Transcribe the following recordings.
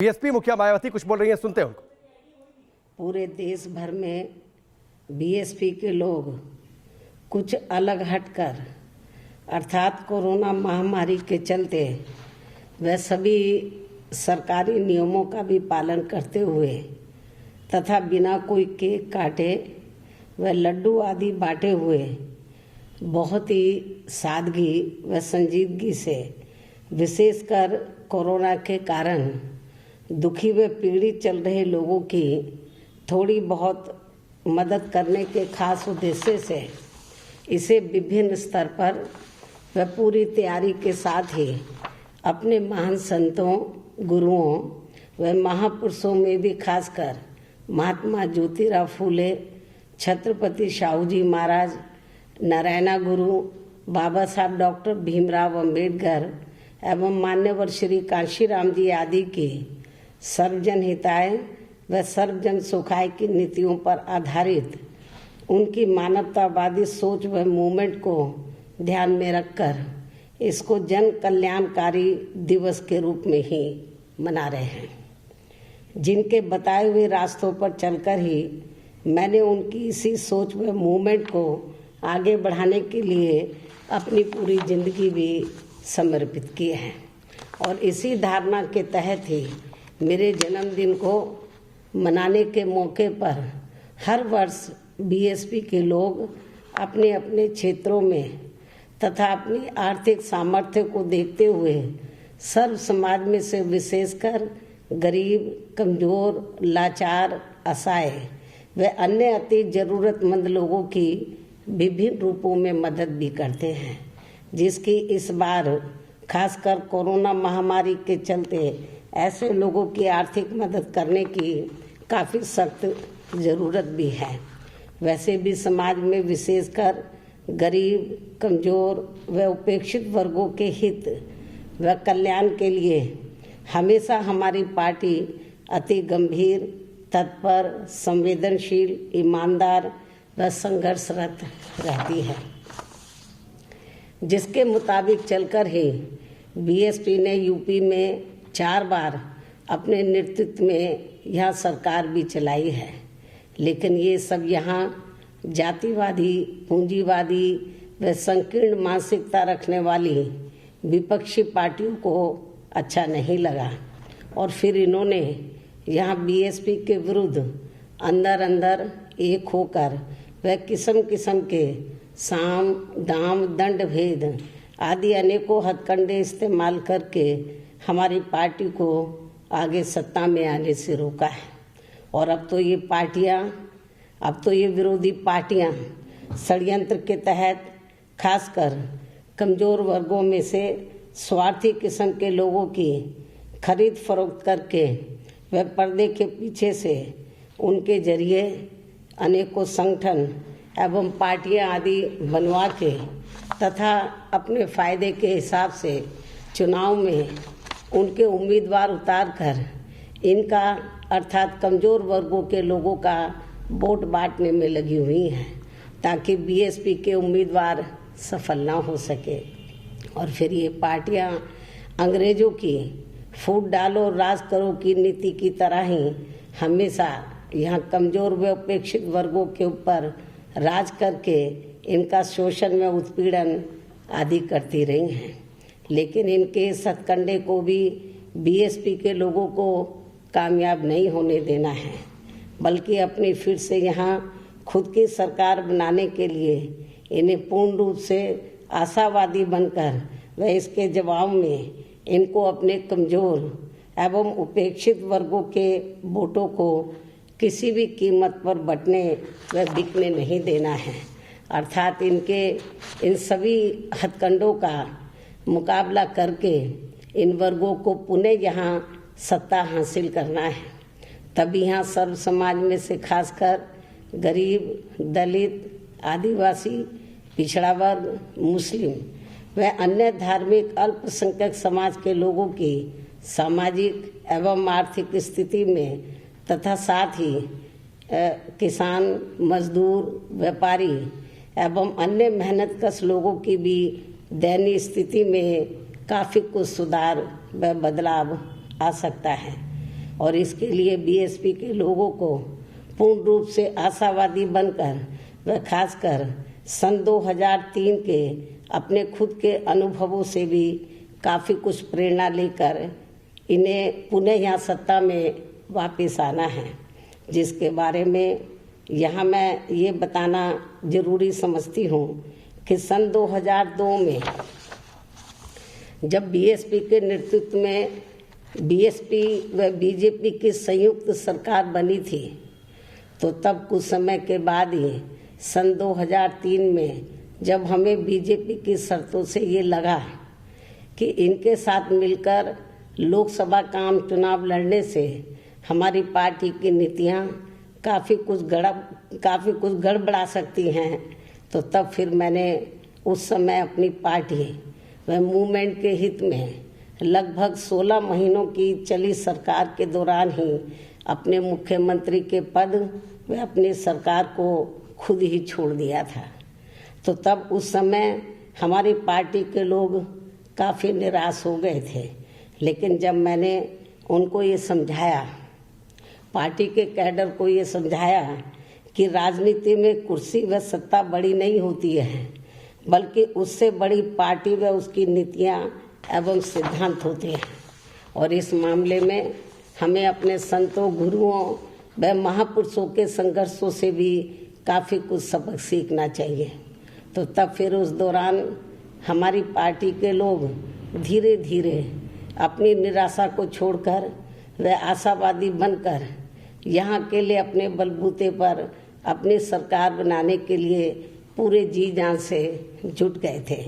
BSP मुखिया मायावती कुछ बोल रही हैं, सुनते हैं उनको। पूरे देश भर में बीएसपी के लोग कुछ अलग हटकर अर्थात कोरोना महामारी के चलते वह सभी सरकारी नियमों का भी पालन करते हुए तथा बिना कोई केक काटे व लड्डू आदि बांटे हुए बहुत ही सादगी व संजीदगी से विशेषकर कोरोना के कारण दुखी व पीड़ित चल रहे लोगों की थोड़ी बहुत मदद करने के खास उद्देश्य से इसे विभिन्न स्तर पर व पूरी तैयारी के साथ ही अपने महान संतों, गुरुओं व महापुरुषों में भी खासकर महात्मा ज्योतिराव फूले, छत्रपति शाहू जी महाराज, नारायणा गुरु, बाबा साहब डॉक्टर भीमराव अंबेडकर एवं मान्यवर श्री कांशीराम जी आदि की सर्वजन हिताय व सर्वजन सुखाय की नीतियों पर आधारित उनकी मानवतावादी सोच व मूवमेंट को ध्यान में रखकर इसको जन कल्याणकारी दिवस के रूप में ही मना रहे हैं। जिनके बताए हुए रास्तों पर चलकर ही मैंने उनकी इसी सोच व मूवमेंट को आगे बढ़ाने के लिए अपनी पूरी जिंदगी भी समर्पित की है और इसी धारणा के तहत ही मेरे जन्मदिन को मनाने के मौके पर हर वर्ष बीएसपी के लोग अपने अपने क्षेत्रों में तथा अपनी आर्थिक सामर्थ्य को देखते हुए सर्व समाज में से विशेषकर गरीब, कमजोर, लाचार, असहाय व अन्य अति जरूरतमंद लोगों की विभिन्न रूपों में मदद भी करते हैं, जिसकी इस बार खासकर कोरोना महामारी के चलते ऐसे लोगों की आर्थिक मदद करने की काफ़ी सख्त ज़रूरत भी है। वैसे भी समाज में विशेषकर गरीब, कमज़ोर व उपेक्षित वर्गों के हित व कल्याण के लिए हमेशा हमारी पार्टी अति गंभीर, तत्पर, संवेदनशील, ईमानदार व संघर्षरत रहती है, जिसके मुताबिक चलकर ही बीएसपी ने यूपी में 4 बार अपने नेतृत्व में यह सरकार भी चलाई है। लेकिन ये सब यहाँ जातिवादी, पूंजीवादी व संकीर्ण मानसिकता रखने वाली विपक्षी पार्टियों को अच्छा नहीं लगा और फिर इन्होंने यहाँ बीएसपी के विरुद्ध अंदर अंदर एक होकर वह किस्म किस्म के साम, दाम, दंड भेद आदि अनेकों हथकंडे इस्तेमाल करके हमारी पार्टी को आगे सत्ता में आने से रोका है। और अब तो ये विरोधी पार्टियां षड्यंत्र के तहत खासकर कमजोर वर्गों में से स्वार्थी किस्म के लोगों की खरीद फरोख्त करके वह पर्दे के पीछे से उनके जरिए अनेकों संगठन एवं पार्टियां आदि बनवा के तथा अपने फायदे के हिसाब से चुनाव में उनके उम्मीदवार उतार कर इनका अर्थात कमज़ोर वर्गों के लोगों का वोट बांटने में लगी हुई हैं ताकि बीएसपी के उम्मीदवार सफल ना हो सके। और फिर ये पार्टियां अंग्रेजों की फूट डालो राज करो की नीति की तरह ही हमेशा यहाँ कमज़ोर व उपेक्षित वर्गों के ऊपर राज करके इनका शोषण व उत्पीड़न आदि करती रही हैं। लेकिन इनके इस हथकंडे को भी बीएसपी के लोगों को कामयाब नहीं होने देना है, बल्कि अपनी फिर से यहाँ खुद की सरकार बनाने के लिए इन्हें पूर्ण रूप से आशावादी बनकर व इसके जवाब में इनको अपने कमज़ोर एवं उपेक्षित वर्गों के वोटों को किसी भी कीमत पर बंटने व बिकने नहीं देना है। अर्थात इनके इन सभी हथकंडों का मुकाबला करके इन वर्गों को पुनः यहाँ सत्ता हासिल करना है। तभी यहाँ सर्व समाज में से खासकर गरीब, दलित, आदिवासी, पिछड़ा वर्ग, मुस्लिम व अन्य धार्मिक अल्पसंख्यक समाज के लोगों की सामाजिक एवं आर्थिक स्थिति में तथा साथ ही किसान, मजदूर, व्यापारी एवं अन्य मेहनतकश लोगों की भी दयनीय स्थिति में काफ़ी कुछ सुधार व बदलाव आ सकता है। और इसके लिए बीएसपी के लोगों को पूर्ण रूप से आशावादी बनकर व खासकर सन 2003 के अपने खुद के अनुभवों से भी काफ़ी कुछ प्रेरणा लेकर इन्हें पुनः यहाँ सत्ता में वापस आना है, जिसके बारे में यहाँ मैं ये बताना जरूरी समझती हूँ कि सन 2002 में जब बीएसपी के नेतृत्व में बीएसपी व बीजेपी की संयुक्त सरकार बनी थी, तो तब कुछ समय के बाद ही सन 2003 में जब हमें बीजेपी की शर्तों से ये लगा कि इनके साथ मिलकर लोकसभा का आम चुनाव लड़ने से हमारी पार्टी की नीतियाँ काफ़ी कुछ गड़बड़ा सकती हैं, तो तब फिर मैंने उस समय अपनी पार्टी व मूवमेंट के हित में लगभग 16 महीनों की चली सरकार के दौरान ही अपने मुख्यमंत्री के पद व अपनी सरकार को खुद ही छोड़ दिया था। तो तब उस समय हमारी पार्टी के लोग काफ़ी निराश हो गए थे, लेकिन जब मैंने उनको ये समझाया, पार्टी के कैडर को ये समझाया कि राजनीति में कुर्सी व सत्ता बड़ी नहीं होती है, बल्कि उससे बड़ी पार्टी व उसकी नीतियाँ एवं सिद्धांत होते हैं, और इस मामले में हमें अपने संतों, गुरुओं व महापुरुषों के संघर्षों से भी काफ़ी कुछ सबक सीखना चाहिए। तो तब फिर उस दौरान हमारी पार्टी के लोग धीरे धीरे अपनी निराशा को छोड़कर व आशावादी बनकर यहाँ के लिए अपने बलबूते पर अपनी सरकार बनाने के लिए पूरे जी जान से जुट गए थे,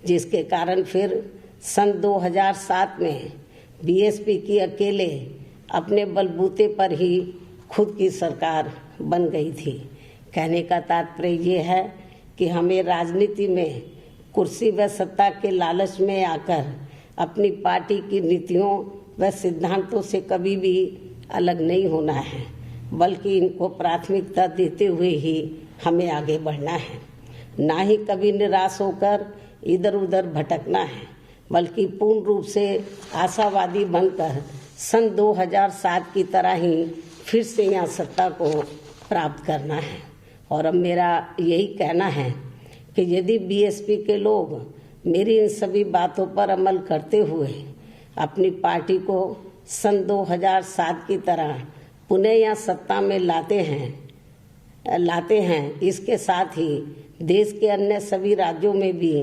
जिसके कारण फिर सन 2007 में बीएसपी की अकेले अपने बलबूते पर ही खुद की सरकार बन गई थी। कहने का तात्पर्य ये है कि हमें राजनीति में कुर्सी व सत्ता के लालच में आकर अपनी पार्टी की नीतियों व सिद्धांतों से कभी भी अलग नहीं होना है, बल्कि इनको प्राथमिकता देते हुए ही हमें आगे बढ़ना है। ना ही कभी निराश होकर इधर उधर भटकना है, बल्कि पूर्ण रूप से आशावादी बनकर सन 2007 की तरह ही फिर से यहाँ सत्ता को प्राप्त करना है। और अब मेरा यही कहना है कि यदि बीएसपी के लोग मेरी इन सभी बातों पर अमल करते हुए अपनी पार्टी को सन 2007 की तरह पुनः यहाँ सत्ता में लाते हैं, इसके साथ ही देश के अन्य सभी राज्यों में भी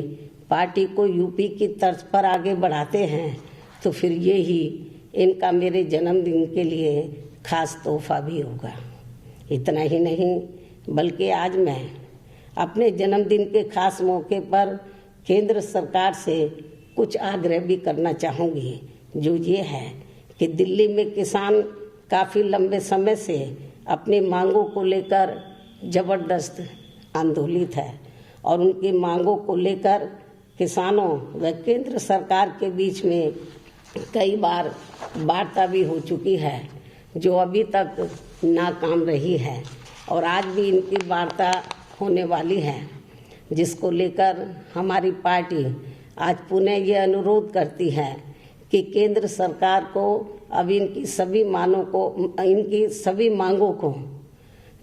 पार्टी को यूपी की तर्ज पर आगे बढ़ाते हैं, तो फिर ये ही इनका मेरे जन्मदिन के लिए खास तोहफा भी होगा। इतना ही नहीं, बल्कि आज मैं अपने जन्मदिन के खास मौके पर केंद्र सरकार से कुछ आग्रह भी करना चाहूँगी, जो ये है कि दिल्ली में किसान काफ़ी लंबे समय से अपनी मांगों को लेकर जबरदस्त आंदोलित है, और उनकी मांगों को लेकर किसानों व केंद्र सरकार के बीच में कई बार वार्ता भी हो चुकी है, जो अभी तक नाकाम रही है, और आज भी इनकी वार्ता होने वाली है, जिसको लेकर हमारी पार्टी आज पुनः ये अनुरोध करती है कि केंद्र सरकार को अब इनकी सभी मांगों को,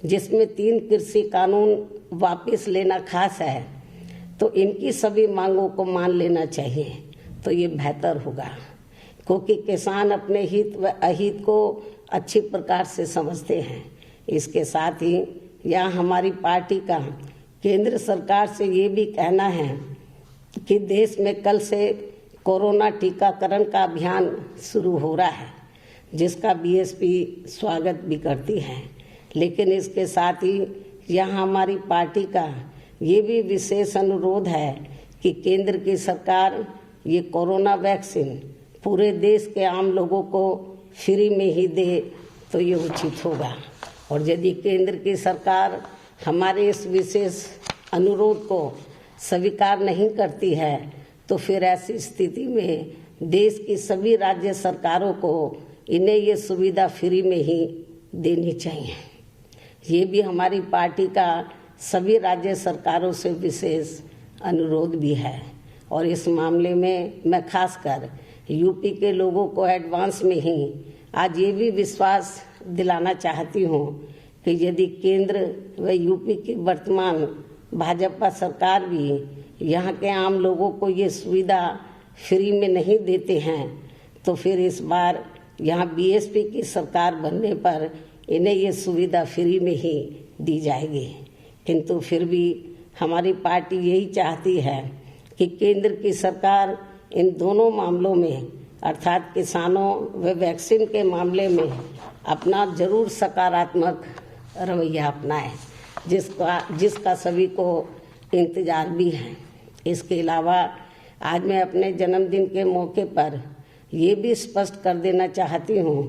जिसमें 3 कृषि कानून वापस लेना खास है, तो इनकी सभी मांगों को मान लेना चाहिए, तो ये बेहतर होगा, क्योंकि किसान अपने हित व अहित को अच्छी प्रकार से समझते हैं। इसके साथ ही यहाँ हमारी पार्टी का केंद्र सरकार से ये भी कहना है कि देश में कल से कोरोना टीकाकरण का अभियान शुरू हो रहा है, जिसका बीएसपी स्वागत भी करती है, लेकिन इसके साथ ही यहाँ हमारी पार्टी का ये भी विशेष अनुरोध है कि केंद्र की सरकार ये कोरोना वैक्सीन पूरे देश के आम लोगों को फ्री में ही दे, तो ये उचित होगा। और यदि केंद्र की सरकार हमारे इस विशेष अनुरोध को स्वीकार नहीं करती है, तो फिर ऐसी स्थिति में देश की सभी राज्य सरकारों को इन्हें ये सुविधा फ्री में ही देनी चाहिए। ये भी हमारी पार्टी का सभी राज्य सरकारों से विशेष अनुरोध भी है, और इस मामले में मैं खासकर यूपी के लोगों को एडवांस में ही आज ये भी विश्वास दिलाना चाहती हूँ कि यदि केंद्र व यूपी की वर्तमान भाजपा सरकार भी यहाँ के आम लोगों को ये सुविधा फ्री में नहीं देते हैं तो फिर इस बार यहाँ बीएसपी की सरकार बनने पर इन्हें ये सुविधा फ्री में ही दी जाएगी। किंतु फिर भी हमारी पार्टी यही चाहती है कि केंद्र की सरकार इन दोनों मामलों में अर्थात किसानों व वैक्सीन के मामले में अपना जरूर सकारात्मक रवैया अपनाए, जिसका सभी को इंतजार भी है। इसके अलावा आज मैं अपने जन्मदिन के मौके पर ये भी स्पष्ट कर देना चाहती हूँ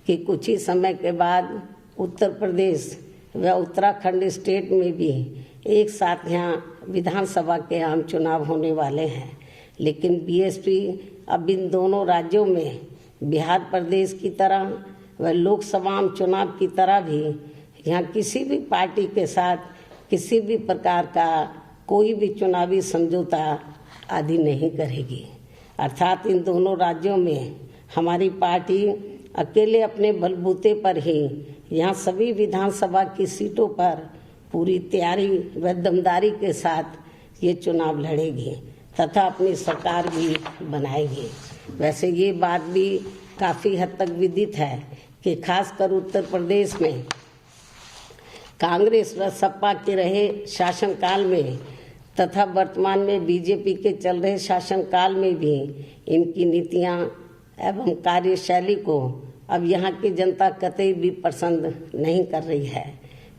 कि कुछ ही समय के बाद उत्तर प्रदेश व उत्तराखंड स्टेट में भी एक साथ यहाँ विधानसभा के आम चुनाव होने वाले हैं। लेकिन बीएसपी अब इन दोनों राज्यों में बिहार प्रदेश की तरह व लोकसभा चुनाव की तरह भी यहाँ किसी भी पार्टी के साथ किसी भी प्रकार का कोई भी चुनावी समझौता आदि नहीं करेगी। अर्थात इन दोनों राज्यों में हमारी पार्टी अकेले अपने बलबूते पर ही यहाँ सभी विधानसभा की सीटों पर पूरी तैयारी व दमदारी के साथ ये चुनाव लड़ेगी तथा अपनी सरकार भी बनाएगी। वैसे ये बात भी काफ़ी हद तक विदित है कि खासकर उत्तर प्रदेश में कांग्रेस व सपा के रहे शासनकाल में तथा वर्तमान में बीजेपी के चल रहे शासनकाल में भी इनकी नीतियां एवं कार्यशैली को अब यहाँ की जनता कतई भी पसंद नहीं कर रही है।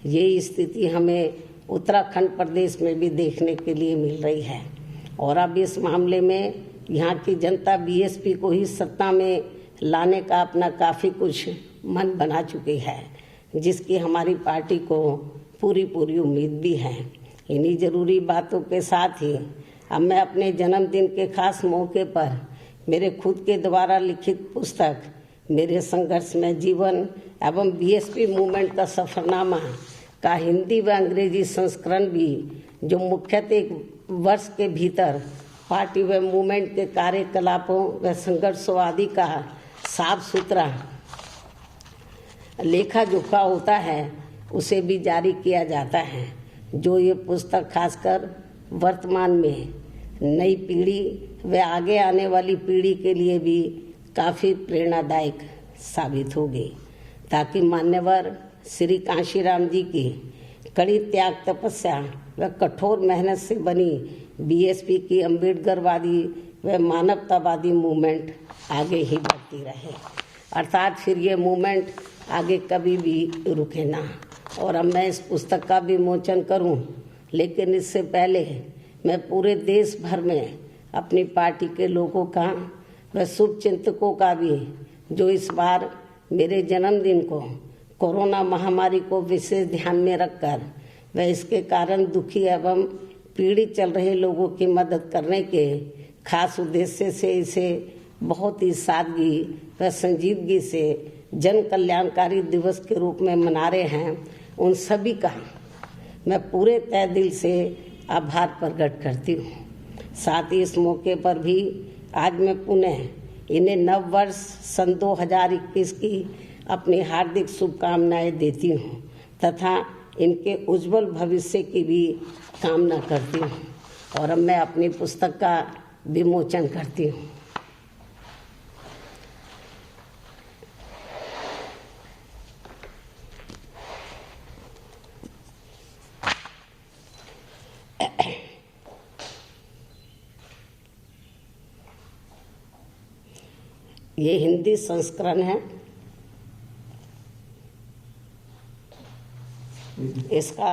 ये स्थिति हमें उत्तराखंड प्रदेश में भी देखने के लिए मिल रही है और अब इस मामले में यहाँ की जनता बीएसपी को ही सत्ता में लाने का अपना काफ़ी कुछ मन बना चुकी है, जिसकी हमारी पार्टी को पूरी उम्मीद भी है। इन्हीं जरूरी बातों के साथ ही अब मैं अपने जन्मदिन के खास मौके पर मेरे खुद के द्वारा लिखित पुस्तक मेरे संघर्षमय जीवन एवं बीएसपी मूवमेंट का सफरनामा का हिंदी व अंग्रेजी संस्करण भी, जो मुख्यतः एक वर्ष के भीतर पार्टी व मूवमेंट के कार्यकलापों व संघर्षों आदि का साफ सुथरा लेखा जोखा होता है, उसे भी जारी किया जाता है। जो ये पुस्तक खासकर वर्तमान में नई पीढ़ी व आगे आने वाली पीढ़ी के लिए भी काफ़ी प्रेरणादायक साबित होगी, ताकि मान्यवर श्री कांशीराम जी की कड़ी त्याग तपस्या व कठोर मेहनत से बनी बीएसपी की अम्बेडकरवादी व मानवतावादी मूवमेंट आगे ही बढ़ती रहे। अर्थात फिर ये मूवमेंट आगे कभी भी रुके ना। और अब मैं इस पुस्तक का विमोचन करूं, लेकिन इससे पहले मैं पूरे देश भर में अपनी पार्टी के लोगों का व शुभचिंतकों का भी, जो इस बार मेरे जन्मदिन को कोरोना महामारी को विशेष ध्यान में रखकर व इसके कारण दुखी एवं पीड़ित चल रहे लोगों की मदद करने के खास उद्देश्य से इसे बहुत ही सादगी व संजीदगी से जन कल्याणकारी दिवस के रूप में मना रहे हैं, उन सभी का मैं पूरे तहे दिल से आभार प्रकट करती हूँ। साथ ही इस मौके पर भी आज मैं पुनः इन्हें नव वर्ष सन 2021 की अपनी हार्दिक शुभकामनाएं देती हूँ तथा इनके उज्जवल भविष्य की भी कामना करती हूँ। और अब मैं अपनी पुस्तक का विमोचन करती हूँ। ये हिंदी संस्करण है। इसका